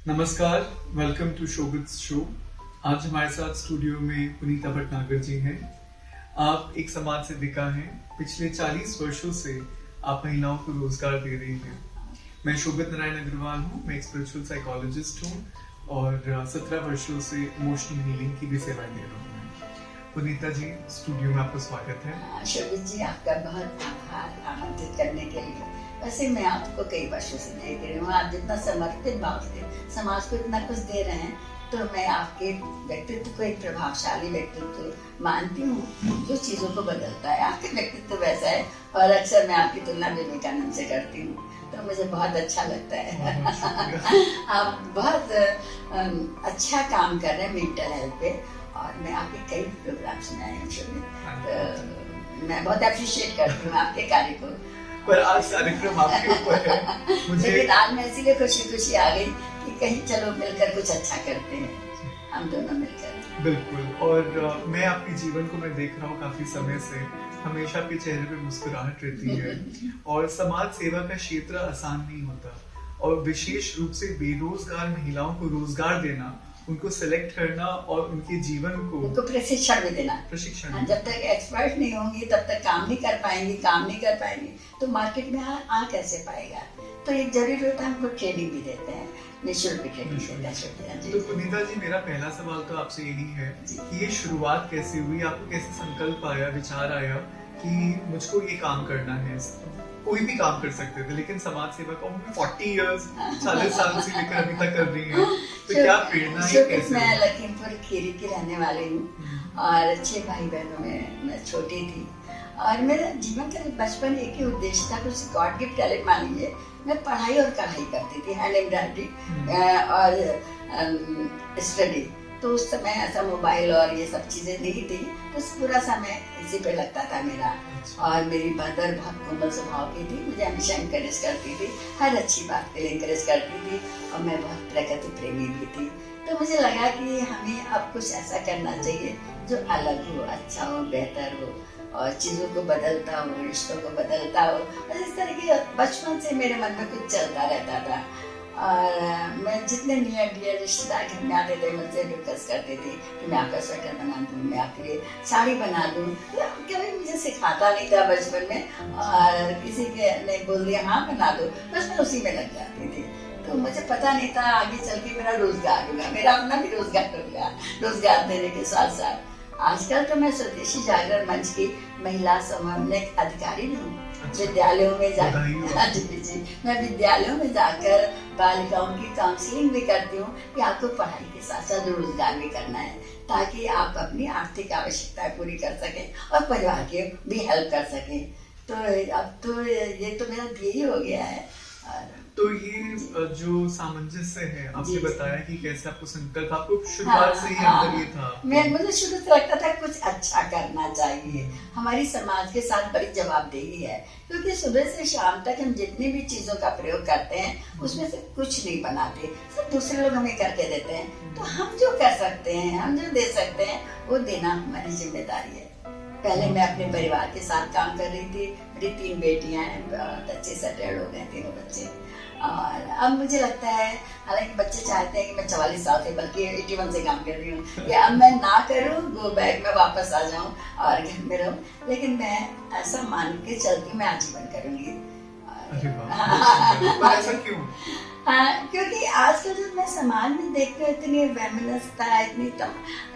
नमस्कार, welcome to शोबिट्स show. आज हमारे साथ स्टूडियो में पुनीता भटनागर जी हैं। आप एक समाज सेविका हैं। पिछले 40 वर्षों से आप महिलाओं को रोजगार दे रही हैं। मैं शोभित नारायण अग्रवाल हूँ। मैं एक स्पिरिचुअल साइकोलॉजिस्ट हूँ और 17 वर्षों से इमोशनल हीलिंग की भी सेवाएं दे रहा हूँ। पुनीता जी, स्टूडियो में आपका स्वागत है। शोभित जी, आपका बहुत आभार आमंत्रित करने के लिए। वैसे मैं आपको कई वर्षों से देख रही हूँ, आप जितना समर्पित भाव से समाज को इतना कुछ दे रहे हैं, तो मैं आपके व्यक्तित्व को एक प्रभावशाली व्यक्तित्व मानती हूँ जो चीज़ों को बदलता है। आपके व्यक्तित्व वैसा है और अक्सर मैं आपकी तुलना विवेकानंद से करती हूँ, तो मुझे बहुत अच्छा लगता है। आप बहुत अच्छा काम कर रहे हैं मेंटल हेल्थ पे, और मैं आपके कई प्रोग्राम सुनाए हैं शोभित, तो मैं बहुत अप्रिशिएट करती हूँ आपके कार्य को। पर आज कार्यक्रम आपके ऊपर है। लेकिन आज मैं इसीलिए खुशी आ गई कि कहीं चलो मिलकर कुछ अच्छा करते हैं, हम दोनों मिलकर। बिल्कुल। और मैं आपके जीवन को मैं देख रहा हूँ काफी समय से, हमेशा आपके चेहरे पे मुस्कुराहट रहती है। और समाज सेवा का क्षेत्र आसान नहीं होता, और विशेष रूप से बेरोजगार महिलाओं को रोजगार देना, उनको सेलेक्ट करना और उनके जीवन को उनको प्रशिक्षण भी देना। प्रशिक्षण जब तक एक्सपर्ट नहीं होंगी तब तक काम नहीं कर पाएंगी तो मार्केट में आ कैसे पाएगा। तो एक जरूरी होता है, हमको ट्रेनिंग भी देते हैं, निःशुल्क ट्रेनिंग देते हैं। तो पुनीता जी, मेरा पहला सवाल तो आपसे यही है कि ये शुरुआत कैसे हुई? आपको कैसे संकल्प आया, विचार आया कि मुझको ये काम करना है? कोई भी काम कर सकते थे, लेकिन समाज सेवा को 40 साल से लेकर अभी तक कर रही है, तो क्या प्रेरणा है? कैसे? मैं लखीमपुर खीरी की रहने वाली हूँ और 6 भाई बहनों में मैं छोटी थी, और मेरा जीवन का बचपन एक ही उद्देश्य था, कुछ गॉड गिफ्ट टैलेंट मान लीजिए। मैं पढ़ाई और कढ़ाई करती थी, हैंड एम्ब्रॉयडरी और स्टडी। तो उस समय ऐसा मोबाइल और ये सब चीजें नहीं थी, तो पूरा समय इसी पे लगता था मेरा। और मेरी मदर बहुत कोमल स्वभाव की थी, मुझे हमेशा इंकरेज करती थी, हर अच्छी बात के लिए इंकरेज करती थी, और मैं बहुत प्रकृति प्रेमी भी थी। तो मुझे लगा कि हमें अब कुछ ऐसा करना चाहिए जो अलग हो, अच्छा हो, बेहतर हो, और चीज़ों को बदलता हो, रिश्तों को बदलता हो। और इस तरह के बचपन से मेरे मन में कुछ चलता रहता था। और मैं जितने नियर डियर रिश्तेदार घर में आते थे, मुझसे डिस्कस करते थे कि मैं आपका स्वेटर बना दूँ, मैं आपके लिए साड़ी बना दूँ। तो कभी मुझे सिखाता नहीं था बचपन में, और किसी के ने बोल दिया हाँ बना दो, बस मैं उसी में लग जाती थी। तो मुझे पता नहीं था आगे चल के मेरा रोजगार होगा, मेरा अपना भी रोजगार होगा, रोजगार देने के साथ साथ। आजकल तो मैं स्वदेशी जागरण मंच की महिला समन्वयक अधिकारी हूँ। विद्यालयों में मैं विद्यालयों में जाकर बालिकाओं की काउंसलिंग भी करती हूँ कि आपको पढ़ाई के साथ साथ रोजगार भी करना है, ताकि आप अपनी आर्थिक आवश्यकताएं पूरी कर सकें और परिवार के भी हेल्प कर सकें। तो अब तो ये तो मेरा ध्येय हो गया है। तो ये जो सामंजस्य है, आपने बताया कि कैसे आपको संकल्प, आपको शुरुआत से ही अंदर ये था। मुझे शुरू से लगता था कुछ अच्छा करना चाहिए। हमारी समाज के साथ बड़ी जवाबदेही है, क्योंकि सुबह से शाम तक हम जितनी भी चीजों का प्रयोग करते हैं उसमें से कुछ नहीं बनाते, सब दूसरे लोग हमें करके देते हैं। तो हम जो कर सकते हैं, हम जो दे सकते हैं, वो देना हमारी जिम्मेदारी है। पहले मैं अपने परिवार के साथ काम कर रही थी, मेरी 3 बेटियां हैं, बहुत अच्छे सेटल्ड हो गए, 3 बच्चे। और अब मुझे लगता है, हालांकि बच्चे चाहते हैं कि मैं 44 साल से, बल्कि 81 से काम कर रही हूँ, कि अब मैं ना करूँ, गो बैक में वापस आ जाऊँ और घर में रहूँ, लेकिन मैं ऐसा मान के चलती, मैं आजीवन करूँगी। ऐसा क्यों? हाँ, क्योंकि आजकल जो मैं समाज में देखती हूँ, इतनी वैमनस्यता,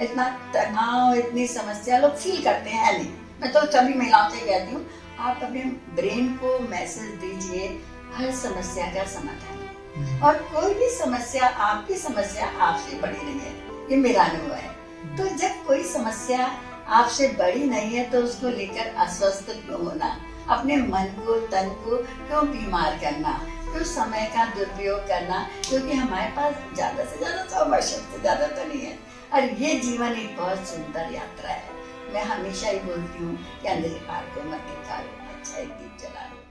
इतना तनाव, इतनी समस्या लोग फील करते हैं नहीं। मैं तो सभी महिलाओं से कहती हूँ, आप अपने ब्रेन को मैसेज दीजिए, हर समस्या का समाधान, और कोई भी समस्या, आपकी समस्या आपसे बड़ी नहीं है, ये मेरा अनुभव है। तो जब कोई समस्या आपसे बड़ी नहीं है, तो उसको लेकर अस्वस्थ क्यों होना, अपने मन को, तन को क्यों बीमार करना, क्यों समय का दुरुपयोग करना, क्योंकि हमारे पास ज्यादा से ज्यादा 100 वर्ष से ज्यादा तो नहीं है, और ये जीवन एक बहुत सुंदर यात्रा है। मैं हमेशा ही बोलती हूँ कि अंधेरे पार को मत दिखाओ, अच्छा एक दीप जला लो।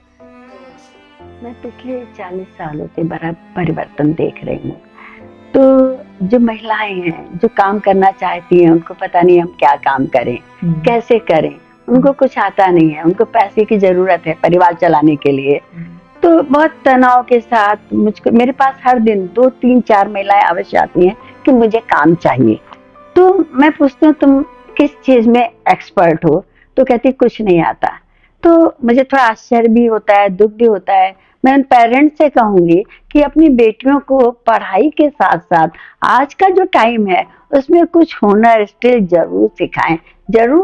मैं पिछले 40 सालों से बड़ा परिवर्तन देख रही हूँ। तो जो महिलाएं हैं, जो काम करना चाहती हैं, उनको पता नहीं हम क्या काम करें, कैसे करें, उनको कुछ आता नहीं है, उनको पैसे की जरूरत है परिवार चलाने के लिए। तो बहुत तनाव के साथ मुझको, मेरे पास हर दिन 2 3 4 महिलाएं अवश्य आती हैं कि मुझे काम चाहिए। तो मैं पूछती हूँ तुम किस चीज में एक्सपर्ट हो, तो कहती कुछ नहीं आता। तो मुझे थोड़ा आश्चर्य भी होता है, दुख भी होता है। मैं उन पेरेंट्स से कहूंगी कि अपनी बेटियों को पढ़ाई के साथ साथ आज का जो टाइम है उसमें कुछ हुनर स्किल जरूर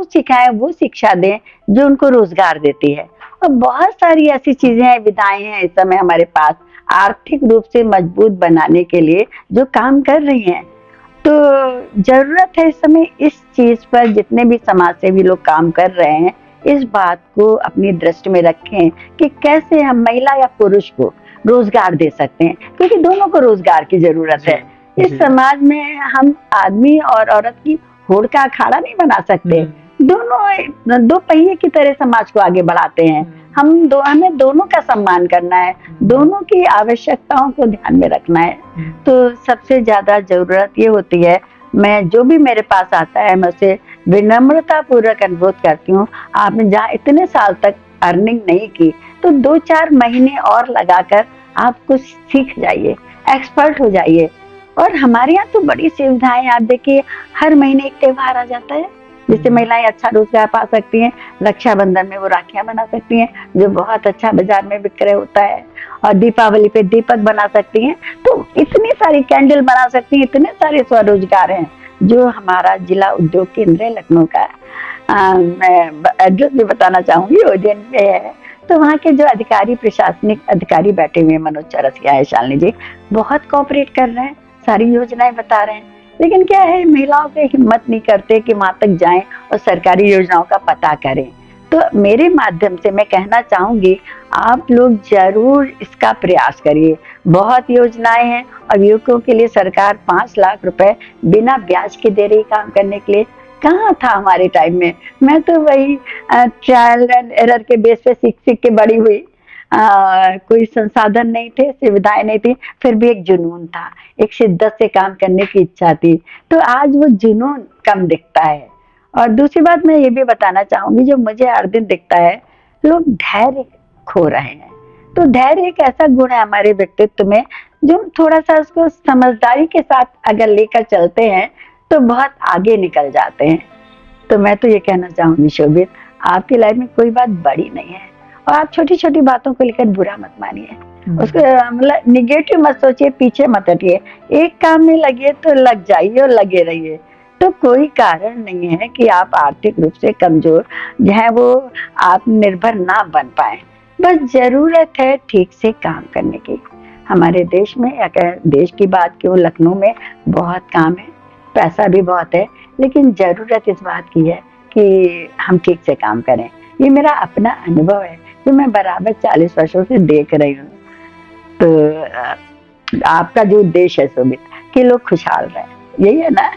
सिखाएं, वो शिक्षा दें जो उनको रोजगार देती है। और बहुत सारी ऐसी चीजें हैं, विधाएं हैं इस समय हमारे पास आर्थिक रूप से मजबूत बनाने के लिए जो काम कर रही हैं। तो जरूरत है इस समय इस चीज पर, जितने भी समाज सेवी लोग काम कर रहे हैं इस बात को अपनी दृष्टि में रखें कि कैसे हम महिला या पुरुष को रोजगार दे सकते हैं, क्योंकि दोनों को रोजगार की जरूरत है। इस समाज में हम आदमी और औरत की होड़ का अखाड़ा नहीं बना सकते। दोनों दो पहिए की तरह समाज को आगे बढ़ाते हैं। हमें दोनों का सम्मान करना है, दोनों की आवश्यकताओं को ध्यान में रखना है। तो सबसे ज्यादा जरूरत ये होती है, मैं जो भी मेरे पास आता है मैं उसे विनम्रता पूर्वक अनुरोध करती हूँ, आपने जहाँ इतने साल तक अर्निंग नहीं की तो 2 4 महीने और लगाकर आप कुछ सीख जाइए, एक्सपर्ट हो जाइए। और हमारे यहाँ तो बड़ी सुविधाएं, आप देखिए हर महीने एक त्योहार आ जाता है जिससे महिलाएं अच्छा रोजगार पा सकती हैं। रक्षाबंधन में वो राखियां बना सकती हैं जो बहुत अच्छा बाजार में विक्रय होता है, और दीपावली पे दीपक बना सकती हैं। तो इतनी सारी कैंडल बना सकती हैं, इतने सारे स्वरोजगार हैं जो हमारा जिला उद्योग केंद्र है लखनऊ का। मैं एड्रेस भी बताना चाहूंगी, ओडियन पे है। तो वहाँ के जो अधिकारी, प्रशासनिक अधिकारी बैठे हुए हैं, मनोज चौरसिया है, शालिनी जी, बहुत कोऑपरेट कर रहे हैं, सारी योजनाएं बता रहे हैं। लेकिन क्या है, महिलाओं के हिम्मत नहीं करते कि वहां तक जाएं और सरकारी योजनाओं का पता करें। तो मेरे माध्यम से मैं कहना चाहूंगी आप लोग जरूर इसका प्रयास करिए। बहुत योजनाएं हैं और युवकों के लिए सरकार 5 लाख रुपए बिना ब्याज के दे रही काम करने के लिए। कहाँ था हमारे टाइम में? मैं तो वही ट्रायल एंड एरर के बेस पे सीख के बड़ी हुई। कोई संसाधन नहीं थे, सुविधाएं नहीं थी, फिर भी एक जुनून था, एक शिद्दत से काम करने की इच्छा थी। तो आज वो जुनून कम दिखता है। और दूसरी बात मैं ये भी बताना चाहूंगी, जो मुझे हर दिन दिखता है, लोग धैर्य खो रहे हैं। तो धैर्य एक ऐसा गुण है हमारे व्यक्तित्व में जो थोड़ा सा उसको समझदारी के साथ अगर लेकर चलते हैं तो बहुत आगे निकल जाते हैं। तो मैं तो ये कहना चाहूंगी शोभित, आपकी लाइफ में कोई बात बड़ी नहीं है और आप छोटी छोटी बातों को लेकर बुरा मत मानिए, उसको मतलब निगेटिव मत सोचिए, पीछे मत हटिए। एक काम में लगे तो लग जाइए और लगे रहिए। तो कोई कारण नहीं है कि आप आर्थिक रूप से कमजोर जो है वो आत्मनिर्भर ना बन पाए। बस जरूरत है ठीक से काम करने की। हमारे देश में, अगर देश की बात क्यों, लखनऊ में बहुत काम है, पैसा भी बहुत है, लेकिन जरूरत इस बात की है कि हम ठीक से काम करें। ये मेरा अपना अनुभव है जो मैं बराबर 40 वर्षों से देख रही हूँ। तो आपका जो उद्देश्य है सुमित, कि लोग खुशहाल रहें, यही है ना?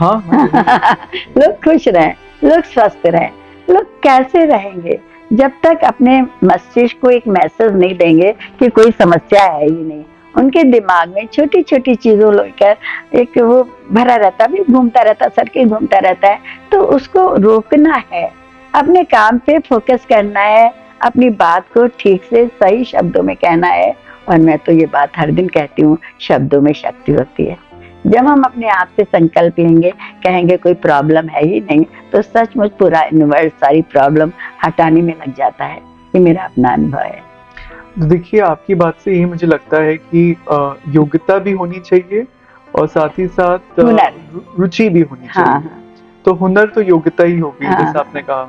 हाँ। लोग खुश रहें, लोग स्वस्थ रहें। लोग कैसे रहेंगे जब तक अपने मस्तिष्क को एक मैसेज नहीं देंगे कि कोई समस्या है ही नहीं। उनके दिमाग में छोटी छोटी चीजों लेकर एक वो भरा रहता, भी घूमता रहता, सर्किल घूमता रहता है। तो उसको रोकना है, अपने काम पे फोकस करना है, अपनी बात को ठीक से सही शब्दों में कहना है। और मैं तो ये बात हर दिन कहती हूँ, शब्दों में शक्ति होती है। जब हम अपने आप से संकल्प लेंगे, कहेंगे कोई प्रॉब्लम है ही नहीं, तो सचमुच पूरा यूनिवर्स सारी प्रॉब्लम हटाने में लग जाता है। ये मेरा अपना अनुभव है। देखिए, आपकी बात से ये मुझे लगता है कि योग्यता भी होनी चाहिए और साथ ही साथ रुचि भी होनी चाहिए। हाँ। तो हुनर तो योग्यता ही होगी। हाँ। जैसे आपने कहा,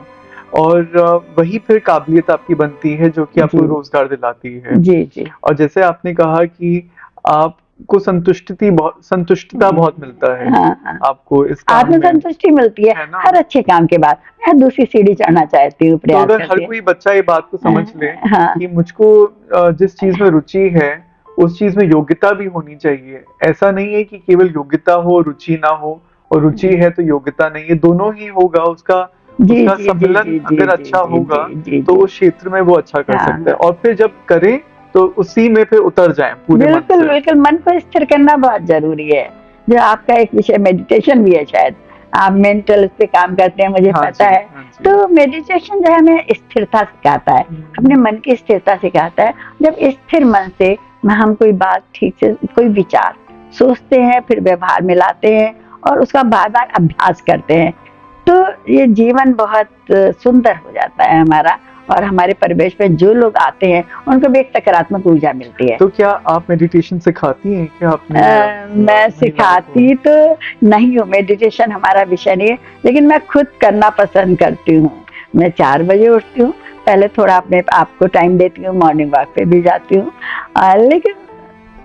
और वही फिर काबिलियत आपकी बनती है जो कि आपको रोजगार दिलाती है। जी जी। और जैसे आपने कहा कि आपको संतुष्टता बहुत मिलता है। हाँ। आपको इस काम में आत्मसंतुष्टि मिलती है हर अच्छे काम के बाद। मैं दूसरी सीढ़ी चढ़ना चाहती हूँ, प्रयास करती हूँ। तो अगर हर कोई बच्चा ये बात को समझ ले कि मुझको जिस चीज में रुचि है उस चीज में योग्यता भी होनी चाहिए। ऐसा नहीं है कि केवल योग्यता हो, रुचि ना हो, और रुचि है तो योग्यता नहीं है, दोनों ही होगा। उसका सम्मिलन अगर अच्छा होगा तो उस क्षेत्र में वो अच्छा कर सकता है। और फिर जब करे तो उसी में फिर उतर जाए पूरे मन से। बिल्कुल, मन को स्थिर करना बहुत जरूरी है। जो आपका एक विषय मेडिटेशन भी है शायद, आप मेंटल उस पे काम करते हैं, मुझे हाँ पता जी, है। हाँ जी। तो मेडिटेशन जो है हमें स्थिरता सिखाता है, अपने मन की स्थिरता सिखाता है। जब स्थिर मन से हम कोई बात ठीक से, कोई विचार सोचते हैं, फिर व्यवहार में लाते हैं और उसका बार बार अभ्यास करते हैं, तो ये जीवन बहुत सुंदर हो जाता है हमारा। और हमारे परिवेश में जो लोग आते हैं उनको भी एक सकारात्मक ऊर्जा मिलती है। तो क्या आप मेडिटेशन सिखाती हैं क्या अपने मैं महिलाओं को? सिखाती तो नहीं हूँ, मेडिटेशन हमारा विषय नहीं है, लेकिन मैं खुद करना पसंद करती हूँ। मैं 4 बजे उठती हूँ, पहले थोड़ा अपने आप को टाइम देती हूँ, मॉर्निंग वॉक पे भी जाती हूँ। लेकिन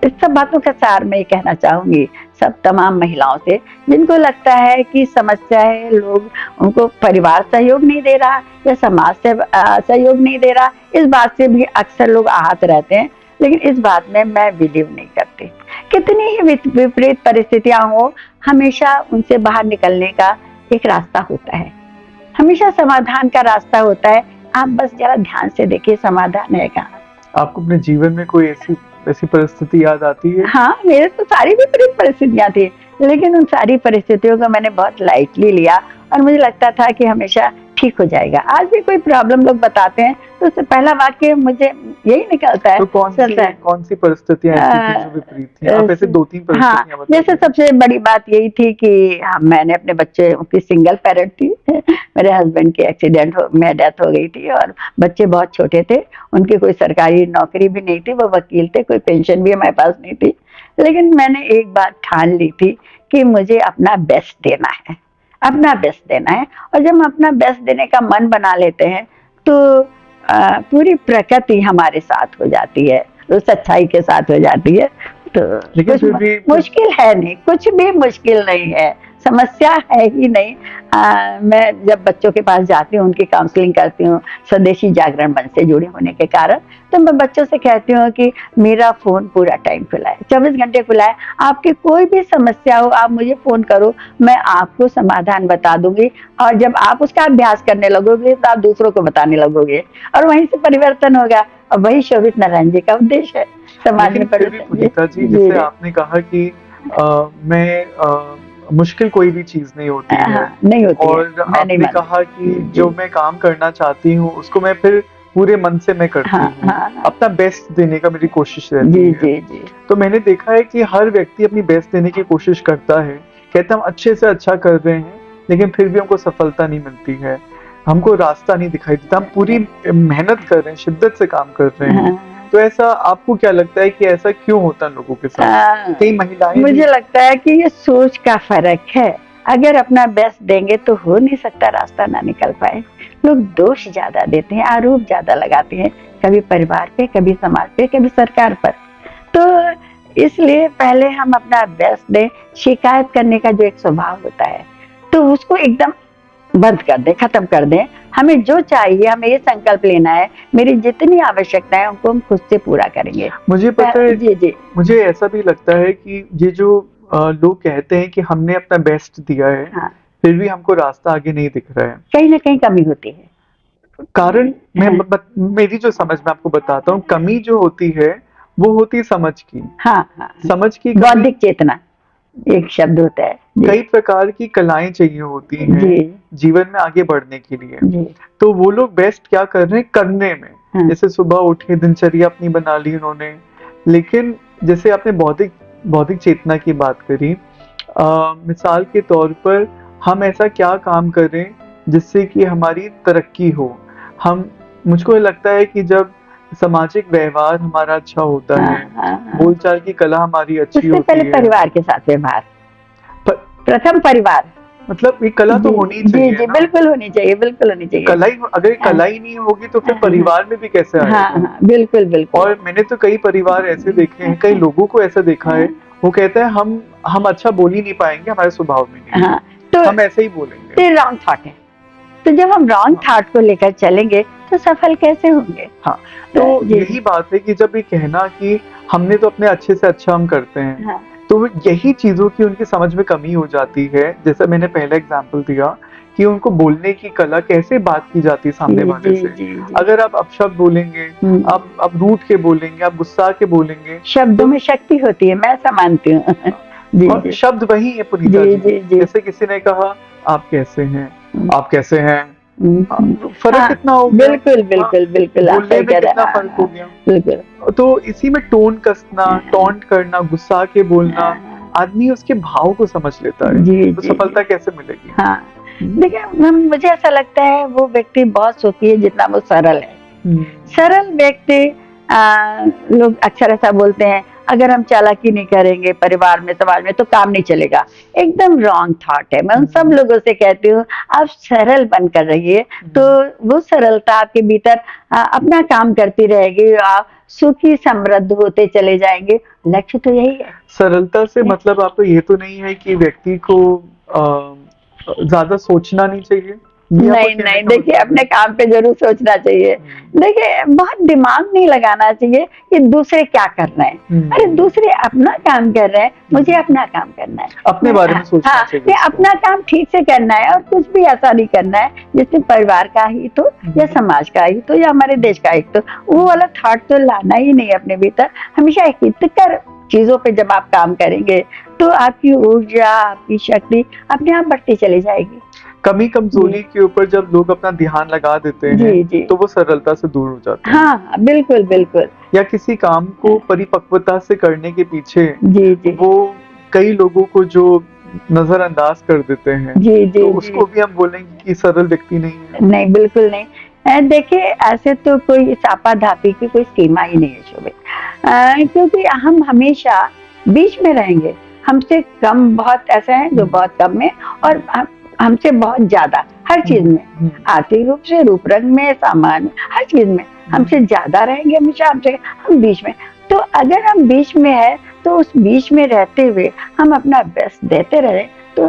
इस सब बातों का सार मैं ये कहना चाहूंगी सब तमाम महिलाओं से, जिनको लगता है कि समस्या है, लोग उनको परिवार सहयोग नहीं दे रहा या समाज से सहयोग नहीं दे रहा, इस बात से भी अक्सर लोग आहत रहते हैं। लेकिन इस बात में मैं बिलीव नहीं करती। कितनी ही विपरीत परिस्थितियां हो, हमेशा उनसे बाहर निकलने का एक रास्ता होता है, हमेशा समाधान का रास्ता होता है। आप बस जरा ध्यान से देखिए समाधान है कहाँ। आपको अपने जीवन में कोई ऐसी परिस्थिति याद आती है? हाँ, मेरे तो सारी विपरीत परिस्थितियां थी, लेकिन उन सारी परिस्थितियों को मैंने बहुत लाइटली लिया और मुझे लगता था कि हमेशा ठीक हो जाएगा। आज भी कोई प्रॉब्लम लोग बताते हैं तो उससे पहला वाक्य मुझे यही निकलता है। तो कौन सी परिस्थितियां ऐसी थी जो विपरीत थी? आप ऐसे 2-3 परिस्थितियां हाँ, जैसे बताइए। सबसे बड़ी बात यही थी कि मैंने अपने बच्चे की सिंगल पेरेंट थी मेरे हस्बैंड की एक्सीडेंट में डेथ हो गई थी और बच्चे बहुत छोटे थे, उनकी कोई सरकारी नौकरी भी नहीं थी, वो वकील थे, कोई पेंशन भी हमारे पास नहीं थी। लेकिन मैंने एक बात ठान ली थी कि मुझे अपना बेस्ट देना है, अपना बेस्ट देना है। और जब हम अपना बेस्ट देने का मन बना लेते हैं तो पूरी प्रकृति हमारे साथ हो जाती है, तो सच्चाई के साथ हो जाती है। तो लेकिन कुछ फिर भी मुश्किल है नहीं, कुछ भी मुश्किल नहीं है, समस्या है ही नहीं। मैं जब बच्चों के पास जाती हूँ, उनकी काउंसलिंग करती हूँ, स्वदेशी जागरण मंच से जुड़ी होने के कारण, तो मैं बच्चों से कहती हूँ कि मेरा फोन पूरा टाइम खुला है, 24 घंटे खुला है, आपकी कोई भी समस्या हो आप मुझे फोन करो, मैं आपको समाधान बता दूंगी। और जब आप उसका अभ्यास करने लगोगे तो आप दूसरों को बताने लगोगे और वहीं से परिवर्तन होगा। और वही शोभित नारायण जी का उद्देश्य है समाज में लेकिन फिर भी पुनीता जी, जैसे आपने कहा कि मुश्किल कोई भी चीज नहीं होती है, हाँ, नहीं होती और है, मैं नहीं आपने कहा कि जो मैं काम करना चाहती हूँ उसको मैं फिर पूरे मन से मैं करती हाँ, हूँ, हाँ, अपना बेस्ट देने का मेरी कोशिश रहती जी है। जी जी तो मैंने देखा है कि हर व्यक्ति अपनी बेस्ट देने की कोशिश करता है, कहते हम अच्छे से अच्छा कर रहे हैं, लेकिन फिर भी हमको सफलता नहीं मिलती है, हमको रास्ता नहीं दिखाई देता, हम पूरी मेहनत कर रहे हैं, शिद्दत से काम कर रहे हैं। हाँ, तो ऐसा आपको क्या लगता है कि ऐसा क्यों होता है लोगों के साथ? कई महिलाएं मुझे भी- लगता है कि ये सोच का फर्क है। अगर अपना बेस्ट देंगे तो हो नहीं सकता रास्ता ना निकल पाए। लोग दोष ज्यादा देते हैं, आरोप ज्यादा लगाते हैं, कभी परिवार पे, कभी समाज पे, कभी सरकार पर। तो इसलिए पहले हम अपना बेस्ट दें। शिकायत करने का जो एक स्वभाव होता है तो उसको एकदम बंद कर दें, खत्म कर दें। हमें जो चाहिए, हमें ये संकल्प लेना है, मेरी जितनी आवश्यकता है उनको हम खुद से पूरा करेंगे। मुझे पता है, जी जी, मुझे ऐसा भी लगता है कि ये जो लोग कहते हैं कि हमने अपना बेस्ट दिया है, हाँ, फिर भी हमको रास्ता आगे नहीं दिख रहा है, कहीं ना कहीं कमी होती है। कारण मेरी जो समझ में आपको बताता हूँ, कमी जो होती है वो होती है समझ की। हाँ हाँ, समझ की कमी, बौद्धिक चेतना एक शब्द होता है जी, कई प्रकार की कलाएं चाहिए होती हैं जी जीवन में आगे बढ़ने के लिए। जी, तो वो लोग बेस्ट क्या कर रहे हैं करने में, हाँ, जैसे सुबह उठे, दिनचर्या अपनी बना ली उन्होंने। लेकिन जैसे आपने बौद्धिक चेतना की बात करी, मिसाल के तौर पर हम ऐसा क्या काम करें जिससे कि हमारी तरक्की हो। मुझको लगता है कि जब सामाजिक व्यवहार हमारा अच्छा होता हाँ, है, हाँ, हाँ। बोलचाल की कला हमारी अच्छी उससे होती पहले है, परिवार के साथ व्यवहार, पर- प्रथम परिवार। मतलब ये कला तो जी, होनी जी चाहिए जी, ना। बिल्कुल होनी चाहिए, बिल्कुल होनी चाहिए। कला ही, अगर कला ही नहीं होगी तो फिर हाँ, परिवार में भी कैसे हाँ आएगा? हाँ, बिल्कुल बिल्कुल। और मैंने तो कई परिवार ऐसे देखे हैं, कई लोगों को ऐसा देखा है, वो कहते हैं हम अच्छा बोल ही नहीं पाएंगे, हमारे स्वभाव में नहीं है, हाँ, तो हम ऐसे ही बोलेंगे। ये रॉन्ग थॉट है। तो जब हम रॉन्ग थॉट को लेकर चलेंगे तो सफल कैसे होंगे? हाँ, तो जी, यही बात है कि जब ये कहना कि हमने तो अपने अच्छे से अच्छा हम करते हैं, हाँ, तो यही चीजों की उनकी समझ में कमी हो जाती है। जैसे मैंने पहले एग्जांपल दिया कि उनको बोलने की कला, कैसे बात की जाती है सामने जी, वाले जी, से। जी, जी। अगर आप अपशब्द बोलेंगे, आप रूठ के बोलेंगे, आप गुस्सा के बोलेंगे, शब्दों में शक्ति होती है, मैं ऐसा मानती हूँ। जी और जी शब्द वही है पुनीता जी जी। जी जी, जैसे किसी ने कहा आप कैसे हैं, आप कैसे हैं, फर्क हाँ, कितना हो गया। बिल्कुल बिल्कुल बिल्कुल, आप बोलने सही में कह रहे कितना हैं। फर्क हो गया। बिल्कुल। तो इसी में टोन कसना, टॉन्ट करना, गुस्सा के बोलना, आदमी उसके भाव को समझ लेता है। जी तो जी सफलता जी। कैसे मिलेगी। हाँ, देखिए मुझे ऐसा लगता है वो व्यक्ति बहुत सुखी है जितना वो सरल है। सरल व्यक्ति, लोग अक्सर ऐसा बोलते हैं अगर हम चालाकी नहीं करेंगे परिवार में समाज में तो काम नहीं चलेगा। एकदम रॉन्ग थॉट है। मैं उन सब लोगों से कहती हूँ आप सरल बनकर रहिए, तो वो सरलता आपके भीतर अपना काम करती रहेगी, आप सुखी समृद्ध होते चले जाएंगे। लक्ष्य तो यही है। सरलता से मतलब आपको ये तो नहीं है कि व्यक्ति को ज्यादा सोचना नहीं चाहिए। नहीं नहीं, देखिए अपने काम पे जरूर सोचना चाहिए। देखिए बहुत दिमाग नहीं लगाना चाहिए कि दूसरे क्या कर रहे हैं। अरे दूसरे अपना काम कर रहे हैं, मुझे अपना काम करना है, अपने बारे में सोचना चाहिए। अपना काम ठीक से करना है और कुछ भी ऐसा नहीं करना है जिससे परिवार का ही तो या समाज का ही तो या हमारे देश का ही तो, वो वाला थॉट तो लाना ही नहीं अपने भीतर। हमेशा हितकर चीजों पे जब आप काम करेंगे तो आपकी ऊर्जा, आपकी शक्ति अपने आप बढ़ती चली जाएगी। कमी कमजोरी के ऊपर जब लोग अपना ध्यान लगा देते हैं तो वो सरलता से दूर हो जाते हैं। हाँ बिल्कुल बिल्कुल। या किसी काम को परिपक्वता से करने के पीछे जी जी वो कई लोगों को जो नजरअंदाज कर देते हैं, जी जी तो उसको भी हम बोलेंगे कि सरल व्यक्ति नहीं है। नहीं, बिल्कुल नहीं। देखिए ऐसे तो कोई सापाधापी की कोई सीमा ही नहीं है शोभित, क्योंकि हम हमेशा बीच में रहेंगे। हमसे कम बहुत ऐसे हैं जो बहुत कम में, और हमसे बहुत ज्यादा हर चीज में, आर्थिक रूप से, रूप रंग में, सामान में, हर चीज में हमसे ज्यादा रहेंगे हमेशा, हमसे हम बीच में। तो अगर हम बीच में है तो उस बीच में रहते हुए हम अपना बेस्ट देते रहे तो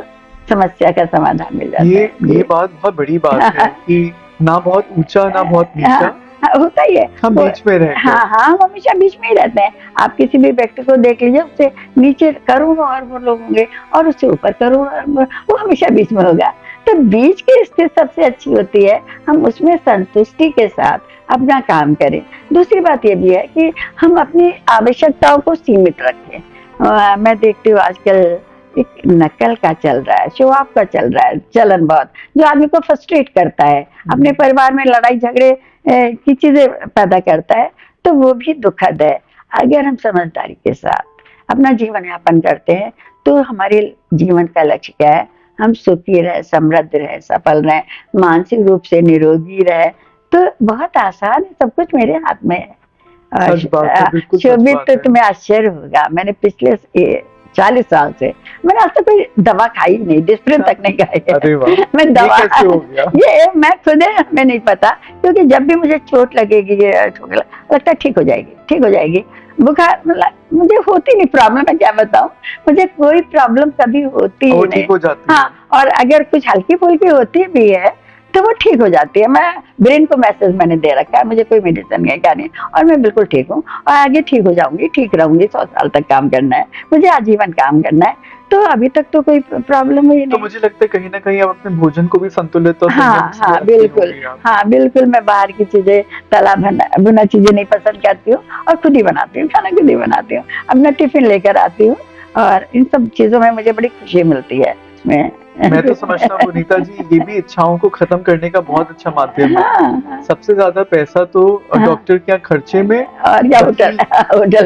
समस्या का समाधान मिल जाता है। ये बात बहुत बड़ी बात है कि ना बहुत ऊंचा ना बहुत नीचा, होता ही है, हम बीच में रहते हैं। हाँ हाँ, हम हमेशा बीच में ही रहते हैं। आप किसी भी व्यक्ति को देख लीजिए, उससे नीचे करोड़ों अरबों लोग होंगे और उससे ऊपर करोड़ों अरबों, वो हमेशा बीच में होगा। तो बीच की स्थिति सबसे अच्छी होती है, हम उसमें संतुष्टि के साथ अपना काम करें। दूसरी बात ये भी है कि हम अपनी आवश्यकताओं को सीमित रखें। मैं देखती हूँ आजकल एक नकल का चल रहा है, शो ऑफ का चल रहा है चलन बहुत, जो आदमी को फ्रस्ट्रेट करता है, अपने परिवार में लड़ाई झगड़े की चीजें पैदा करता है, तो वो भी दुखद है। अगर हम समझदारी के साथ अपना जीवन यापन करते हैं तो हमारे जीवन का लक्ष्य क्या है, हम सुखी रहे, समृद्ध रहे, सफल रहे, मानसिक रूप से निरोगी रहे, तो बहुत आसान है, सब कुछ मेरे हाथ में है। शोभित, तो तुम्हें आश्चर्य होगा, मैंने पिछले 40 साल से मैंने आज तक कोई दवा खाई नहीं, डिस्प्रिन तक नहीं खाई है। अरे वाह, मैं दवा ये कैसे हो गया? ये मैं खुद हमें नहीं पता, क्योंकि जब भी मुझे चोट लगेगी लगता है ठीक हो जाएगी, ठीक हो जाएगी। बुखार मतलब मुझे होती नहीं प्रॉब्लम, मैं क्या बताऊं, मुझे कोई प्रॉब्लम कभी होती ही नहीं। ठीक हो जाती है। हाँ, और अगर कुछ हल्की फुल्की होती भी है तो वो ठीक हो जाती है। मैं ब्रेन को मैसेज मैंने दे रखा है, मुझे कोई मेडिसिन नहीं, क्या नहीं, और मैं बिल्कुल ठीक हूँ और आगे ठीक हो जाऊंगी, ठीक रहूंगी। 100 साल तक काम करना है मुझे, आजीवन काम करना है, तो अभी तक तो कोई प्रॉब्लम ही नहीं। तो मुझे लगता है कहीं ना कहीं आप अपने भोजन को भी संतुलित और हाँ बिल्कुल, हाँ बिल्कुल। मैं बाहर की चीजें, तला भुना चीजें नहीं पसंद करती हूँ और खुद ही बनाती हूँ, खाना खुद ही बनाती हूँ, अपना टिफिन लेकर आती हूँ और इन सब चीजों में मुझे बड़ी खुशी मिलती है। मैं तो समझता हूँ पुनीता जी, ये भी इच्छाओं को खत्म करने का बहुत अच्छा माध्यम है। हाँ। सबसे ज्यादा पैसा तो डॉक्टर के खर्चे में और या होटल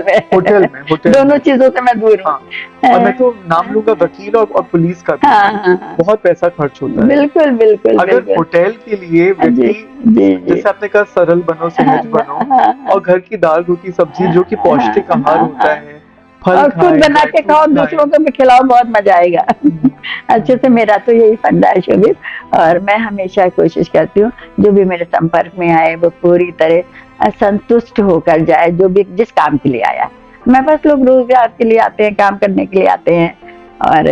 में दोनों चीजों से मैं दूर हूँ। हाँ। और मैं तो नाम लूंगा वकील और पुलिस का भी। हाँ। बहुत पैसा खर्च होता है। बिल्कुल बिल्कुल। अगर होटल के लिए व्यक्ति, जैसे आपने कहा, सरल बनो, सहज बनो, और घर की दाल रोटी सब्जी जो कि पौष्टिक आहार होता है, और खुद बना के खाओ, दूसरों को भी खिलाओ, बहुत मजा आएगा। अच्छे से, मेरा तो यही फंडा है शोभित, और मैं हमेशा कोशिश करती हूँ जो भी मेरे संपर्क में आए वो पूरी तरह संतुष्ट होकर जाए, जो भी जिस काम के लिए आया। मेरे पास लोग रोजगार के लिए आते हैं, काम करने के लिए आते हैं, और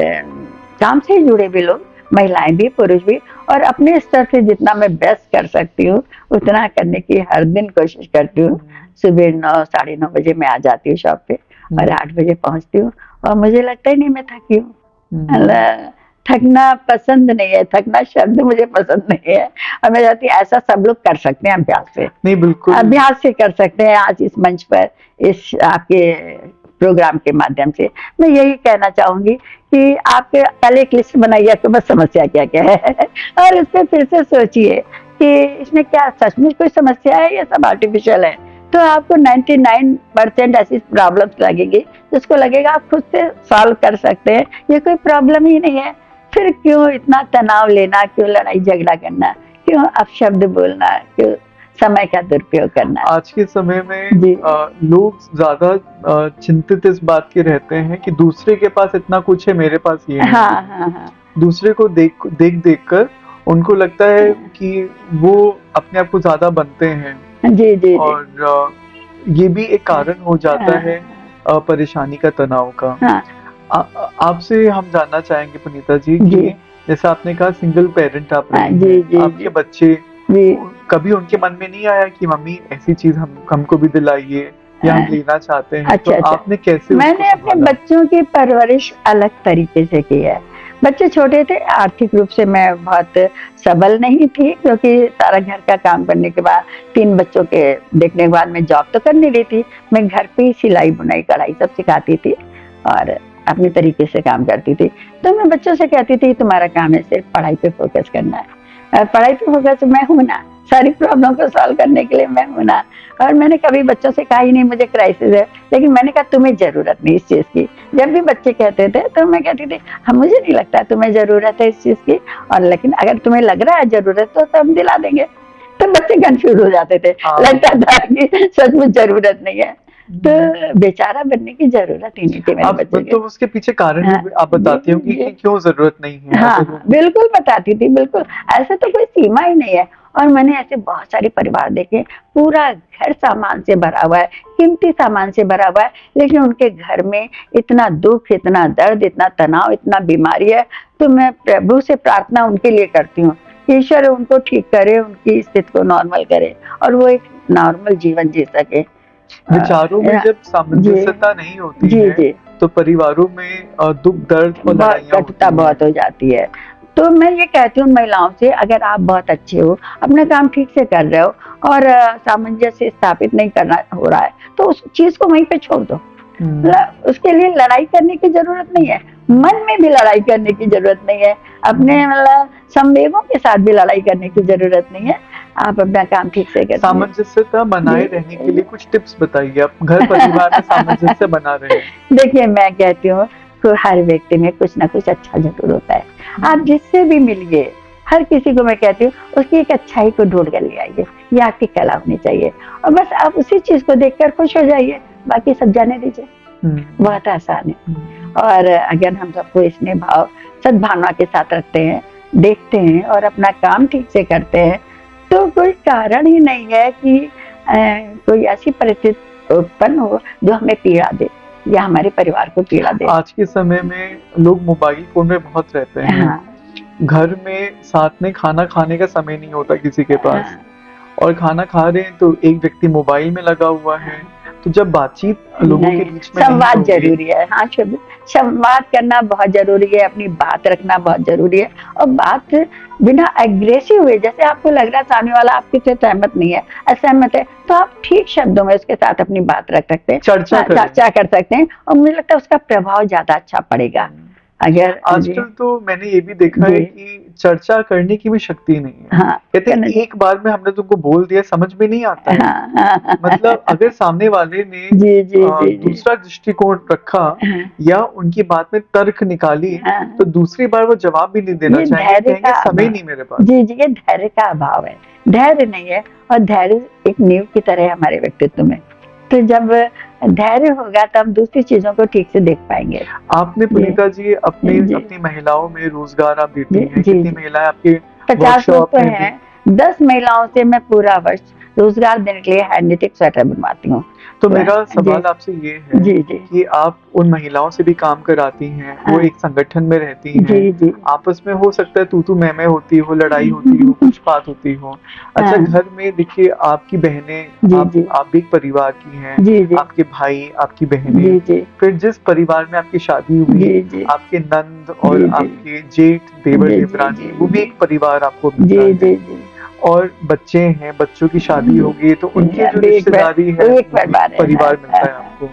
काम से जुड़े भी लोग, महिलाएं भी पुरुष भी, और अपने स्तर से जितना मैं बेस्ट कर सकती हूँ उतना करने की हर दिन कोशिश करती हूँ। सुबह 9 साढ़े 9 बजे मैं आ जाती हूँ शॉप पे और 8 बजे पहुंचती हूँ, और मुझे लगता ही नहीं मैं थकी हूँ। थकना पसंद नहीं है, थकना शब्द मुझे पसंद नहीं है, और मैं चाहती हूँ ऐसा सब लोग कर सकते हैं अभ्यास से। नहीं, बिल्कुल अभ्यास से कर सकते हैं। आज इस मंच पर, इस आपके प्रोग्राम के माध्यम से मैं यही कहना चाहूंगी कि आप पहले एक लिस्ट बनाइए कि बस समस्या क्या क्या है और उस पर फिर से सोचिए कि इसमें क्या सचमुच कोई समस्या है या सब आर्टिफिशियल है। तो आपको 99% ऐसी प्रॉब्लम्स लगेगी जिसको लगेगा आप खुद से सॉल्व कर सकते हैं, ये कोई प्रॉब्लम ही नहीं है। फिर क्यों इतना तनाव लेना, क्यों लड़ाई झगड़ा करना, क्यों अपशब्द बोलना, क्यों समय का दुरुपयोग करना। आज के समय जी। में लोग ज्यादा चिंतित इस बात के रहते हैं कि दूसरे के पास इतना कुछ है, मेरे पास ये नहीं। हाँ हाँ हाँ दूसरे को देख कर उनको लगता है कि वो अपने आप को ज्यादा बनते हैं जी जी और ये भी एक कारण हो जाता है परेशानी का, तनाव का। हाँ आपसे हम जानना चाहेंगे पुनीता जी जी। कि जैसे आपने कहा सिंगल पेरेंट आप हाँ, रही जी, हैं, जी, आपके जी। बच्चे, जी कभी उनके मन में नहीं आया कि मम्मी ऐसी चीज हमको भी दिलाइए या हम लेना चाहते हैं? अच्छा, तो अच्छा। आपने कैसे मैंने उसको अपने संभाला? बच्चों की परवरिश अलग तरीके से की है। बच्चे छोटे थे, आर्थिक रूप से मैं बहुत सबल नहीं थी क्योंकि सारा घर का काम करने के बाद 3 बच्चों के देखने के बाद मैं जॉब तो कर नहीं रही थी। मैं घर पे ही सिलाई बुनाई कढ़ाई सब सिखाती थी और अपने तरीके से काम करती थी। तो मैं बच्चों से कहती थी तुम्हारा काम है सिर्फ पढ़ाई पे फोकस करना है। पढ़ाई पे फोकस मैं हूँ ना, सारी प्रॉब्लम को सॉल्व करने के लिए मैं हूँ ना। और मैंने कभी बच्चों से कहा ही नहीं मुझे क्राइसिस है, लेकिन मैंने कहा तुम्हें जरूरत नहीं इस चीज की। जब भी बच्चे कहते थे तो मैं कहती थी हाँ मुझे नहीं लगता तुम्हें जरूरत है इस चीज की, और लेकिन अगर तुम्हें लग रहा है जरूरत तो हम दिला देंगे। तो बच्चे कंफ्यूज हो जाते थे, लगता था कि सचमुच जरूरत नहीं है। तो बेचारा बनने की जरूरत ही नहीं थी मेरे आप बच्चे की। तो उसके पीछे कारण हाँ, भी आप बताती होंगी जी, कि क्यों जरूरत नहीं है? हाँ अगर वो- बिल्कुल बताती थी, बिल्कुल ऐसे तो कोई सीमा ही नहीं है। और मैंने ऐसे बहुत सारे परिवार देखे, पूरा घर सामान से भरा हुआ है, कीमती सामान से भरा हुआ है, लेकिन उनके घर में इतना दुख, इतना दर्द, इतना तनाव, इतना बीमारी है। तो मैं प्रभु से प्रार्थना उनके लिए करती हूँ, ईश्वर उनको ठीक करे, उनकी स्थिति को नॉर्मल करे और वो एक नॉर्मल जीवन जी सके। विचारों में जब सामंजस्यता नहीं होती जी है जी तो परिवारों में दुख दर्द और बहुत लड़ाइयाँ कटुता होती हैं। बहुत हो जाती है। तो मैं ये कहती हूँ महिलाओं से, अगर आप बहुत अच्छे हो, अपना काम ठीक से कर रहे हो और सामंजस्य स्थापित नहीं करना हो रहा है तो उस चीज को वहीं पे छोड़ दो। उसके लिए लड़ाई करने की जरूरत नहीं है, मन में भी लड़ाई करने की जरूरत नहीं है, अपने मतलब संवेगों के साथ भी लड़ाई करने की जरूरत नहीं है। आप अपना काम ठीक से करिए। सामंजस्यता बनाए रहने के लिए कुछ टिप्स बताइए, आप घर परिवार में सामंजस्य बना रहे हैं। देखिए मैं कहती हूँ कि हर व्यक्ति में कुछ ना कुछ अच्छा जरूर होता है। आप जिससे भी मिलिए, हर किसी को मैं कहती हूँ उसकी एक अच्छाई को ढूंढ कर ले आइए, ये आपकी कला होनी चाहिए और बस आप उसी चीज को देखकर खुश हो जाइए, बाकी सब जाने दीजिए। बहुत आसान है। और अगर हम सबको स्नेह भाव सद्भावना के साथ रखते हैं, देखते हैं और अपना काम ठीक से करते हैं तो कोई कारण ही नहीं है कि कोई ऐसी परिस्थिति उत्पन्न हो जो हमें पीड़ा दे या हमारे परिवार को पीड़ा दे। आज के समय में लोग मोबाइल फोन में बहुत रहते हैं। हाँ, घर में साथ में खाना खाने का समय नहीं होता किसी के पास। हाँ, और खाना खा रहे हैं तो एक व्यक्ति मोबाइल में लगा हुआ है, तो जब बातचीत लोगों के बीच में संवाद नहीं होगी, जरूरी है। हाँ शुभ, संवाद करना बहुत जरूरी है, अपनी बात रखना बहुत जरूरी है और बात बिना एग्रेसिव हुए, जैसे आपको लग रहा है सामने वाला आपके से सहमत नहीं है, असहमत है, तो आप ठीक शब्दों में उसके साथ अपनी बात रख सकते हैं, चर्चा कर सकते हैं और मुझे लगता है उसका प्रभाव ज्यादा अच्छा पड़ेगा। अगर आजकल तो मैंने ये भी देखा है कि चर्चा करने की भी शक्ति नहीं है। हाँ, कहते हैं एक बार में हमने तुमको बोल दिया, समझ में नहीं आता है। हाँ, मतलब अगर सामने वाले ने दूसरा दृष्टिकोण रखा या उनकी बात में तर्क निकाली तो दूसरी बार वो जवाब भी नहीं देना चाहिए, समय नहीं मेरे पास। जी जी, ये धैर्य का अभाव है, धैर्य नहीं है। और धैर्य एक नींव की तरह है हमारे व्यक्तित्व में। तो जब धैर्य होगा तब दूसरी चीजों को ठीक से देख पाएंगे। आपने पुनीता जी अपनी महिलाओं में रोजगार आप देती हैं, कितनी महिलाएं आपके 50 लोग तो हैं, 10 महिलाओं से मैं पूरा वर्ष रोजगार देने के लिए हैंडीटेक स्वेटर बनवाती हूँ। तो मेरा सवाल आपसे ये है कि आप उन महिलाओं से भी काम कराती हैं, वो एक संगठन में रहती हैं, आपस में हो सकता है तू मैं होती हो, लड़ाई होती हो, कुछ बात होती हो। अच्छा, घर में देखिए आपकी बहनें, आप भी एक परिवार की हैं, आपके भाई, आपकी बहनें, फिर जिस परिवार में आपकी शादी हुई, आपके नंद और आपके जेठ, देवर, देवरानी, वो भी एक परिवार आपको मिलता है। और बच्चे हैं, बच्चों की शादी होगी तो उनकी जो रिश्तेदारी है परिवार मिलता है आपको।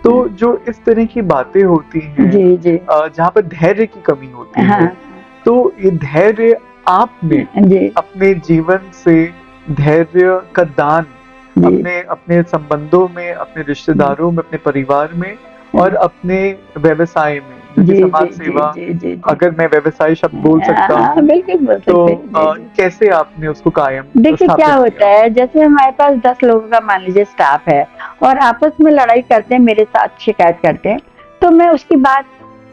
तो जो इस तरह की बातें होती हैं, जी जी जहाँ पर धैर्य की कमी होती है, हाँ तो ये धैर्य आपने जी अपने जीवन से धैर्य का दान जी अपने अपने संबंधों में, अपने रिश्तेदारों में, अपने परिवार में और अपने व्यवसाय में, जो कि जी समाज जी सेवा, जी जी जी अगर मैं व्यवसाय शब्द बोल सकता हाँ, हूँ, बिल्कुल बोल तो सकते हैं जी, जी। कैसे आपने उसको कायम देखिए क्या स्थापित होता किया? है, जैसे हमारे पास 10 लोगों का मान लीजिए स्टाफ है और आपस में लड़ाई करते हैं, मेरे साथ शिकायत करते हैं, तो मैं उसकी बात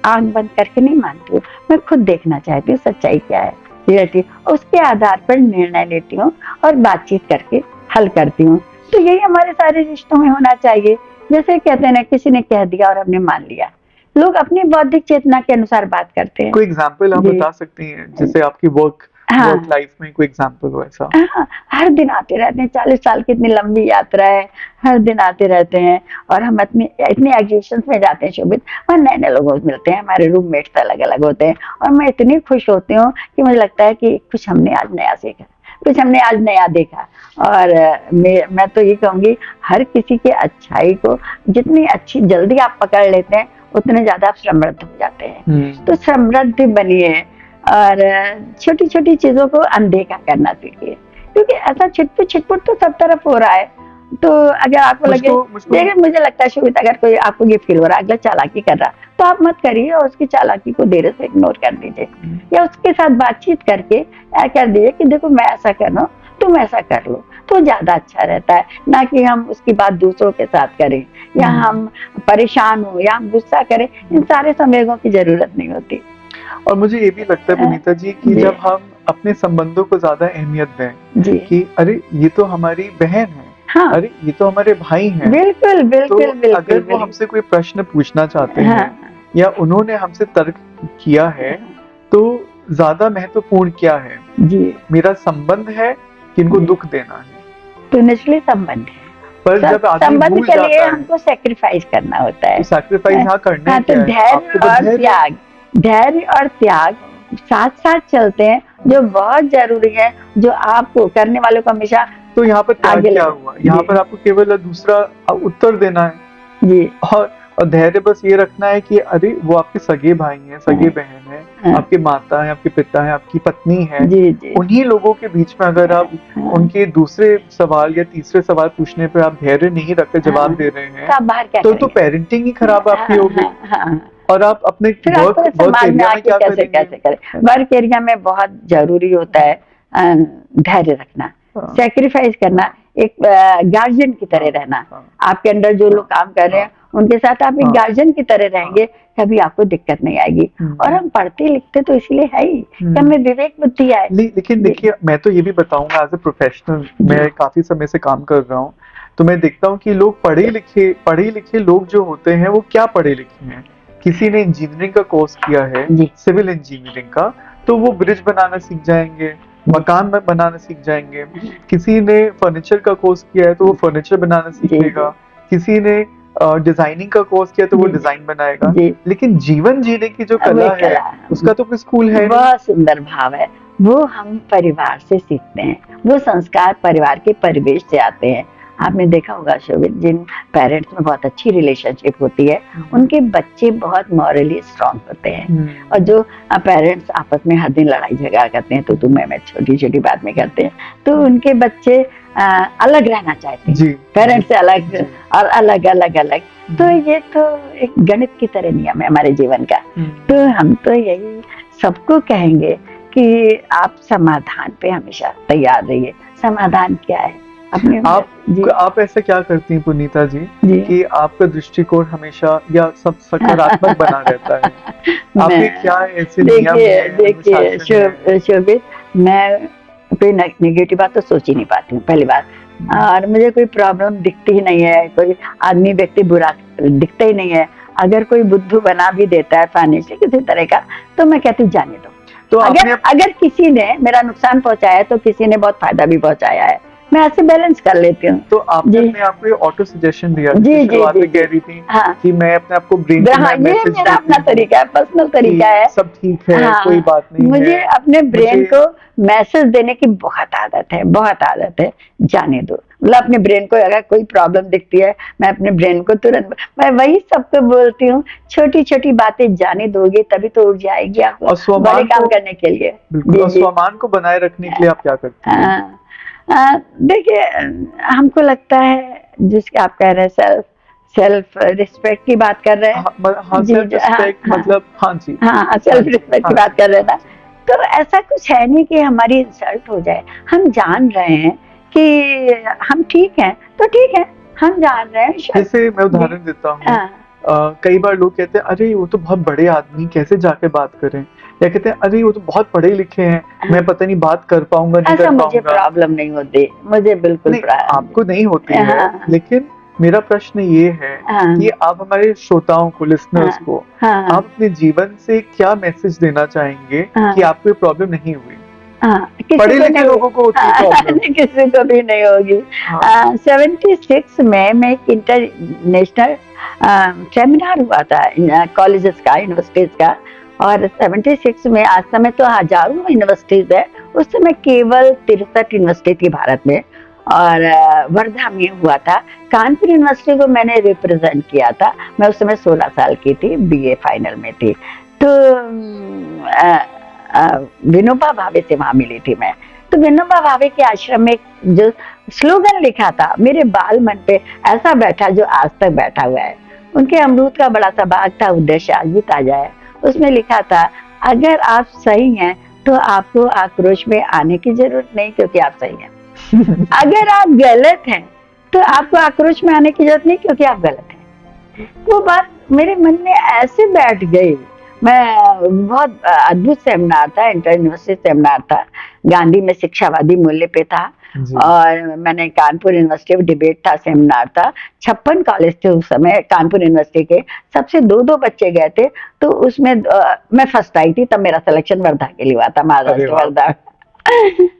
आंख बंद करके नहीं मानती हूँ। मैं खुद देखना चाहती हूँ सच्चाई क्या है, रियलिटी, उसके आधार पर निर्णय लेती हूँ और बातचीत करके हल करती हूँ। तो यही हमारे सारे रिश्तों में होना चाहिए। जैसे कहते हैं ना, किसी ने कह दिया और हमने मान लिया। लोग अपनी बौद्धिक चेतना के अनुसार बात करते हैं। कोई एग्जाम्पल आप जी। बता सकती हैं, जैसे आपकी वर्क हाँ। लाइफ में कोई एग्जाम्पल हो ऐसा? हाँ, हर दिन आते रहते हैं, 40 साल की इतनी लंबी यात्रा है, हर दिन आते रहते हैं और हम इतने इतने एग्जीबिशंस में जाते हैं शोभित, और नए-नए लोगों से मिलते हैं, हमारे रूममेट्स अलग-अलग होते हैं और मैं इतनी खुश होती हूँ कि मुझे लगता है कि कुछ हमने आज नया सीखा, कुछ हमने आज नया देखा। और मैं तो ये कहूँगी, हर किसी की अच्छाई को जितनी अच्छी जल्दी आप पकड़ लेते हैं, उतने ज़्यादा आप समृद्ध हो जाते हैं। तो समृद्ध बनिए और छोटी-छोटी चीज़ों को अनदेखा करना सीखिए, क्योंकि ऐसा छिटपुट तो सब तरफ हो रहा है। तो अगर आपको लगे, देखिए मुझे लगता है शोभित, अगर कोई आपको ये फील हो रहा है अगला चालाकी कर रहा, तो आप मत करिए और उसकी चालाकी को देर से इग्नोर कर दीजिए, या उसके साथ बातचीत करके कह दीजिए कि देखो मैं ऐसा कर रहा हूँ, तुम ऐसा कर लो, तो ज्यादा अच्छा रहता है। ना कि हम उसकी बात दूसरों के साथ करें, या हम परेशान हो, या हम गुस्सा करें, इन सारे संवेगों की जरूरत नहीं होती। और मुझे ये भी लगता है पुनीता जी कि जब हम अपने संबंधों को ज्यादा अहमियत दें कि अरे ये तो हमारी बहन है, हाँ, अरे ये तो हमारे भाई हैं, बिल्कुल बिल्कुल तो बिल्कुल, अगर वो हमसे कोई प्रश्न पूछना चाहते हैं या उन्होंने हमसे तर्क किया है, तो ज्यादा महत्वपूर्ण क्या है, जी मेरा संबंध है कि इनको दुख देना है? तो नेचुरली संबंध है, पर जब आदमी संबंध भूल के लिए जाता है, हमको सैक्रिफाइस करना होता है। तो सैक्रिफाइस हाँ करना हाँ, तो क्या है? धैर्य और त्याग, धैर्य और त्याग साथ साथ चलते हैं, जो बहुत जरूरी है, जो आपको करने वालों को हमेशा। तो यहाँ पर त्याग क्या हुआ? यहाँ पर आपको केवल दूसरा उत्तर देना है जी, और धैर्य बस ये रखना है कि अरे वो आपके सगे भाई हैं, सगे बहन हैं, आपके माता है, आपके पिता है, आपकी पत्नी है, उन्हीं लोगों के बीच में अगर आप उनके दूसरे सवाल या तीसरे सवाल पूछने पर आप धैर्य नहीं रखकर जवाब दे रहे हैं, तो पेरेंटिंग ही खराब आपकी होगी। और आप अपने वर्क एरिया में क्या करेंगे? वर्क एरिया में बहुत जरूरी होता है धैर्य रखना, सैक्रिफाइस करना, एक गार्जियन की तरह रहना। आपके अंडर जो लोग काम कर रहे हैं उनके साथ आप एक गार्जियन की तरह रहेंगे, कभी आपको दिक्कत नहीं आएगी। और हम पढ़ते लिखते तो इसलिए है ही कि हमें विवेक बुद्धि आए। लेकिन देखिए, मैं तो ये भी बताऊंगा, एज ए प्रोफेशनल मैं काफी समय से काम कर रहा हूँ, तो मैं देखता हूँ कि लोग पढ़े लिखे लोग जो होते हैं, वो क्या पढ़े लिखे हैं, किसी ने इंजीनियरिंग का कोर्स किया है, सिविल इंजीनियरिंग का, तो वो ब्रिज बनाना सीख जाएंगे, मकान बनाना सीख जाएंगे। किसी ने फर्नीचर का कोर्स किया है तो वो फर्नीचर बनाना सीखेगा, किसी ने डिजाइनिंग का कोर्स किया तो वो डिजाइन बनाएगा। लेकिन जीवन जीने की जो कला है, उसका तो कोई स्कूल है। बहुत सुंदर भाव है, वो हम परिवार से सीखते हैं, वो संस्कार परिवार के परिवेश से आते हैं। आपने देखा होगा शोभित, जिन पेरेंट्स में बहुत अच्छी रिलेशनशिप होती है, उनके बच्चे बहुत मॉरली स्ट्रांग होते हैं। और जो पेरेंट्स आपस में हर दिन लड़ाई झगड़ा करते हैं, तो तुम्हें छोटी छोटी बात में करते हैं, तो उनके बच्चे अलग रहना चाहते हैं, पेरेंट्स से अलग और अलग अलग अलग। तो ये तो एक गणित की तरह नियम है हमारे जीवन का। तो हम तो यही सबको कहेंगे कि आप समाधान पे हमेशा तैयार रहिए। समाधान क्या है? आप ऐसा क्या करती हैं पुनीता जी कि आपका दृष्टिकोण हमेशा या सब सकारात्मक बना रहता है? आपके क्या ऐसे नियम हैं? देखिए शोभित, मैं कोई नेगेटिव बात तो सोच ही नहीं पाती हूँ, पहली बात। और मुझे कोई प्रॉब्लम दिखती ही नहीं है, कोई आदमी व्यक्ति बुरा दिखता ही नहीं है। अगर कोई बुद्धू बना भी देता है फाइनेंशियल किसी तरह का, तो मैं कहती हूँ जाने दो। तो अगर किसी ने मेरा नुकसान पहुंचाया तो किसी ने बहुत फायदा भी पहुंचाया है, मैं ऐसे बैलेंस कर लेती हूँ। तो आपने अपने आप को ऑटो सजेशन दिया, कह रही थी कि मैं अपने आप को ब्रेन ये मेरा अपना तरीका है, पर्सनल तरीका है, सब ठीक है, कोई बात नहीं। मुझे अपने ब्रेन को मैसेज देने की बहुत आदत है, बहुत आदत है, जाने दो, मतलब अपने ब्रेन को अगर कोई प्रॉब्लम दिखती है, मैं अपने ब्रेन को तुरंत, मैं वही सबको बोलती हूँ, छोटी छोटी बातें जाने दोगे तभी तो उठ जाएगी आपको और स्वमान बड़े काम को- करने के लिए। बिल्कुल। और स्वमान को बनाए रखने के लिए आप क्या करते हैं? देखिए, हमको लगता है जिसके आप कह रहे हैं सेल्फ रिस्पेक्ट की बात कर रहे हैं। हाँ, जी, सेल्फ रिस्पेक्ट, हाँ, मतलब हाँ जी, हाँ, सेल्फ रिस्पेक्ट की हाँ बात कर रहे हैं ना। तो ऐसा कुछ है नहीं कि हमारी इंसल्ट हो जाए। हम जान रहे हैं कि हम ठीक हैं तो ठीक है, हम जान रहे हैं शायद। जैसे मैं उदाहरण देता हूँ, हाँ, कई बार लोग कहते हैं अरे वो तो बहुत बड़े आदमी, कैसे जाके बात करें, या कहते हैं अरे वो तो बहुत पढ़े लिखे हैं, मैं पता नहीं बात कर पाऊंगा नहीं ऐसा कर मुझे पाऊंगा। प्रॉब्लम नहीं होती, मुझे बिल्कुल नहीं, आपको नहीं होती है, हाँ। लेकिन मेरा प्रश्न ये है हाँ। कि आप हमारे श्रोताओं को, लिसनर्स को, हाँ, आप अपने जीवन से क्या मैसेज देना चाहेंगे हाँ। कि आपको ये प्रॉब्लम नहीं हुई? हाँ, किसी पढ़े को लिखे नहीं- लोगों को होती है हाँ, प्रॉब्लम। नहीं, किसी को भी नहीं होगी। हाँ। 76 में मैं एक इंटरनेशनल सेमिनार हुआ था कॉलेजेस का, यूनिवर्सिटीज का, और 76 में, आज समय तो हजारों यूनिवर्सिटीज है, उस समय केवल 63 यूनिवर्सिटी थी भारत में, और वर्धा में हुआ था। कानपुर यूनिवर्सिटी को मैंने रिप्रेजेंट किया था, मैं उस समय 16 साल की थी, बीए फाइनल में थी। तो विनोबा भावे से वहां मिली थी मैं। तो विनोबा भावे के आश्रम में जो स्लोगन लिखा था, मेरे बाल मन पे ऐसा बैठा जो आज तक बैठा हुआ है। उनके अमरूद का बड़ा सा बाग था, उद्देश्य आज भी ताजा है। उसमें लिखा था, अगर आप सही हैं तो आपको आक्रोश में आने की जरूरत नहीं, क्योंकि आप सही हैं। अगर आप गलत हैं तो आपको आक्रोश में आने की जरूरत नहीं, क्योंकि आप गलत हैं। वो बात मेरे मन में ऐसे बैठ गई। मैं बहुत अद्भुत सेमिनार था, इंटर यूनिवर्सिटी सेमिनार था, गांधी में शिक्षावादी मूल्य पे था। और मैंने कानपुर यूनिवर्सिटी में डिबेट था, सेमिनार था। 56 कॉलेज थे उस समय कानपुर यूनिवर्सिटी के, सबसे दो बच्चे गए थे। तो उसमें मैं फर्स्ट आई थी, तब मेरा सिलेक्शन वर्धा के लिए हुआ था, महाराष्ट्र वर्धा।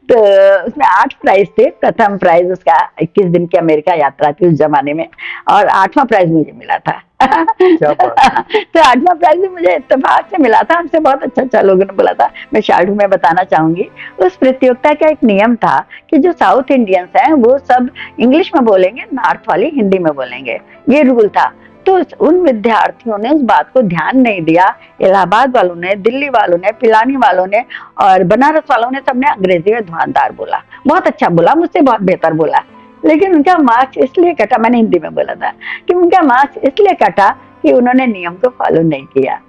तो उसमें 8 प्राइज थे। प्रथम प्राइज उसका 21 दिन की अमेरिका यात्रा थी उस जमाने में, और 8वां प्राइज मुझे मिला था। क्या बात है। तो 8वां प्राइज मुझे इत्तेफाक से मिला था, हमसे बहुत अच्छा लोगों ने बोला था। मैं शार्ट में बताना चाहूंगी, उस प्रतियोगिता का एक नियम था कि जो साउथ इंडियंस हैं वो सब इंग्लिश में बोलेंगे, नॉर्थ वाले हिंदी में बोलेंगे, ये रूल था। तो उन विद्यार्थियों ने उस बात को ध्यान नहीं दिया। इलाहाबाद वालों ने, दिल्ली वालों ने, पिलानी वालों ने और बनारस वालों ने, सबने अंग्रेजी में धुआंधार बोला, बहुत अच्छा बोला, मुझसे बहुत बेहतर बोला। लेकिन उनका मार्क्स इसलिए कटा, मैंने हिंदी में बोला था कि उनका मार्क्स इसलिए कटा कि उन्होंने नियम को फॉलो नहीं किया।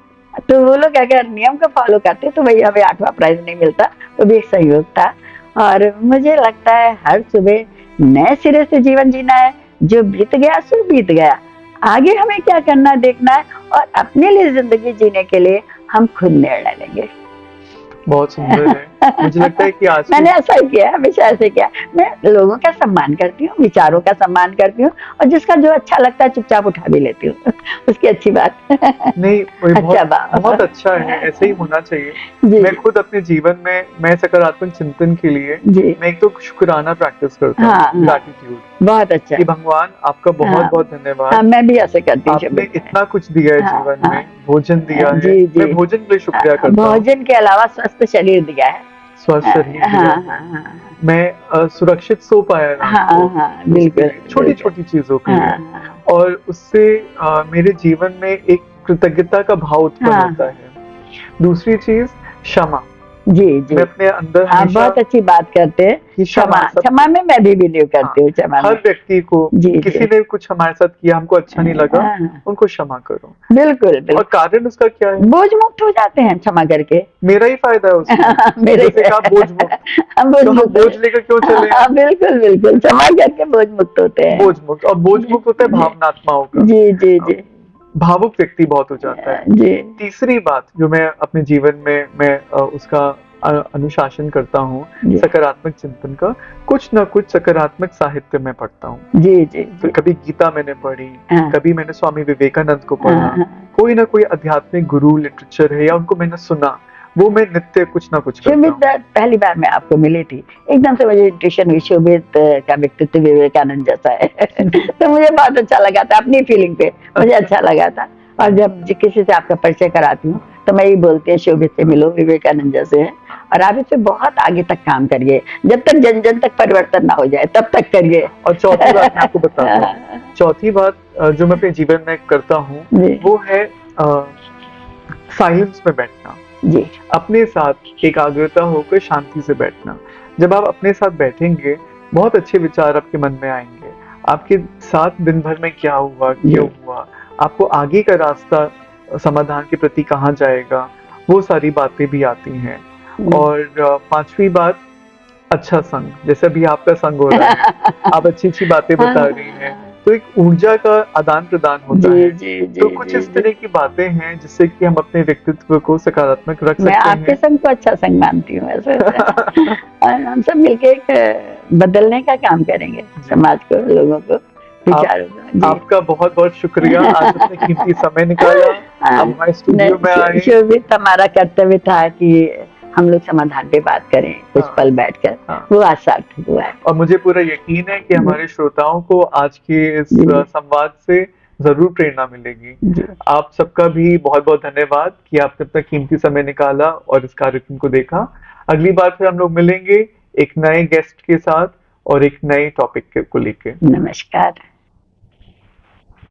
तो वो लोग अगर नियम को फॉलो करते तो वही हमें 8वां प्राइज नहीं मिलता। वो भी एक सहयोग था। और मुझे लगता है हर सुबह नए सिरे से जीवन जीना है, जो बीत गया सो बीत गया, आगे हमें क्या करना देखना है, और अपने लिए जिंदगी जीने के लिए हम खुद निर्णय लेंगे। बहुत सुंदर है। मुझे लगता है कि आज मैंने ऐसा ही किया, हमेशा ऐसे किया। मैं लोगों का सम्मान करती हूँ, विचारों का सम्मान करती हूँ, और जिसका जो अच्छा लगता है चुपचाप उठा भी लेती हूँ। उसकी अच्छी बात नहीं, अच्छा बात, बहुत अच्छा है, ऐसे ही होना चाहिए। जी। मैं खुद अपने जीवन में, मैं सकारात्मक चिंतन के लिए जी। मैं एक तो शुक्राना प्रैक्टिस करता हूँ, हाँ, ग्रैटिट्यूड। बहुत अच्छा। कि भगवान आपका बहुत बहुत धन्यवाद। हाँ, मैं भी ऐसे करती हूँ। आपने इतना कुछ दिया है जीवन में, भोजन दिया है। जी, जी। मैं भोजन के लिए शुक्रिया करता हूँ। भोजन के अलावा स्वस्थ शरीर दिया है, स्वस्थ शरीर दिया है। मैं सुरक्षित सो पाया रात को, बिल्कुल, छोटी छोटी चीजों के लिए, और उससे मेरे जीवन में एक कृतज्ञता का भाव उत्पन्न होता है। दूसरी चीज, क्षमा। जी जी, मैं अपने अंदर हमेशा बहुत अच्छी बात करते हैं। क्षमा में मैं भी बिलीव करती हूँ। क्षमा हर व्यक्ति को, जी, किसी ने कुछ हमारे साथ किया, हमको अच्छा नहीं लगा, उनको क्षमा करो। बिल्कुल बिल्कुल। और कारण उसका क्या है? बोझ मुक्त हो जाते हैं क्षमा करके। मेरा ही फायदा है उसमें। मेरे जैसे कहा बोझ मुक्त, तो हम बोझ लेकर क्यों चले? बिल्कुल बिल्कुल, क्षमा करके बोझ मुक्त होते हैं। बोझ मुक्त, और बोझ मुक्त होता है भावनात्माओं का। जी जी जी, भावुक व्यक्ति बहुत हो जाता है। जी। तीसरी बात जो मैं अपने जीवन में मैं उसका अनुशासन करता हूँ, सकारात्मक चिंतन का, कुछ ना कुछ सकारात्मक साहित्य में पढ़ता हूँ। जी जी, तो कभी गीता मैंने पढ़ी, कभी मैंने स्वामी विवेकानंद को पढ़ा, कोई ना कोई आध्यात्मिक गुरु लिटरेचर है या उनको मैंने सुना, वो मैं नित्य कुछ ना कुछ करता हूँ। पहली बार मैं आपको मिली थी, एकदम से मुझे इंट्यूशन हुई, शोभित का व्यक्तित्व विवेकानंद जैसा है। तो मुझे बहुत अच्छा लगा था, अपनी फीलिंग पे मुझे अच्छा लगा था। और जब किसी से आपका परिचय कराती हूँ तो मैं ये बोलती हूँ, शोभित से मिलो, विवेकानंद जैसे हैं। और आप इसे बहुत आगे तक काम करिए, जब तक जन जन तक परिवर्तन ना हो जाए तब तक करिए। और चौथी बात मैं आपको बताता हूँ, चौथी बात जो मैं अपने जीवन में करता हूँ जी। वो है साइलेंस में बैठना, जी अपने साथ एकाग्रता होकर शांति से बैठना। जब आप अपने साथ बैठेंगे बहुत अच्छे विचार आपके मन में आएंगे, आपके साथ दिन भर में क्या हुआ, क्यों हुआ, आपको आगे का रास्ता समाधान के प्रति कहाँ जाएगा, वो सारी बातें भी आती हैं। और पांचवी बात, अच्छा संग, जैसे अभी आपका संग हो रहा है, आप अच्छी अच्छी बातें बता रही हैं, तो एक ऊर्जा का आदान प्रदान होता जी है। जी जी तो कुछ जी, इस तरह की बातें हैं जिससे कि हम अपने व्यक्तित्व को सकारात्मक रख मैं सकते आपके हैं। संग को अच्छा संग मानती हूँ वैसे। और हम सब मिलके एक बदलने का काम करेंगे, समाज को, लोगों को, विचारों को। जी। आपका बहुत बहुत शुक्रिया, आज अपने कीमती समय निकाला, आप हमारे स्टूडियो में आए। शोभित, हमारा कर्तव्य था कि हम लोग समाधान पे बात करें कुछ हाँ। पल बैठकर, हाँ। वो आज सार्थक हुआ है। और मुझे पूरा यकीन है कि हमारे श्रोताओं को आज के इस जी। संवाद से जरूर प्रेरणा मिलेगी। जी। आप सबका भी बहुत बहुत धन्यवाद कि आपने अपना कीमती समय निकाला और इस कार्यक्रम को देखा। अगली बार फिर हम लोग मिलेंगे एक नए गेस्ट के साथ और एक नए टॉपिक को लेके। नमस्कार।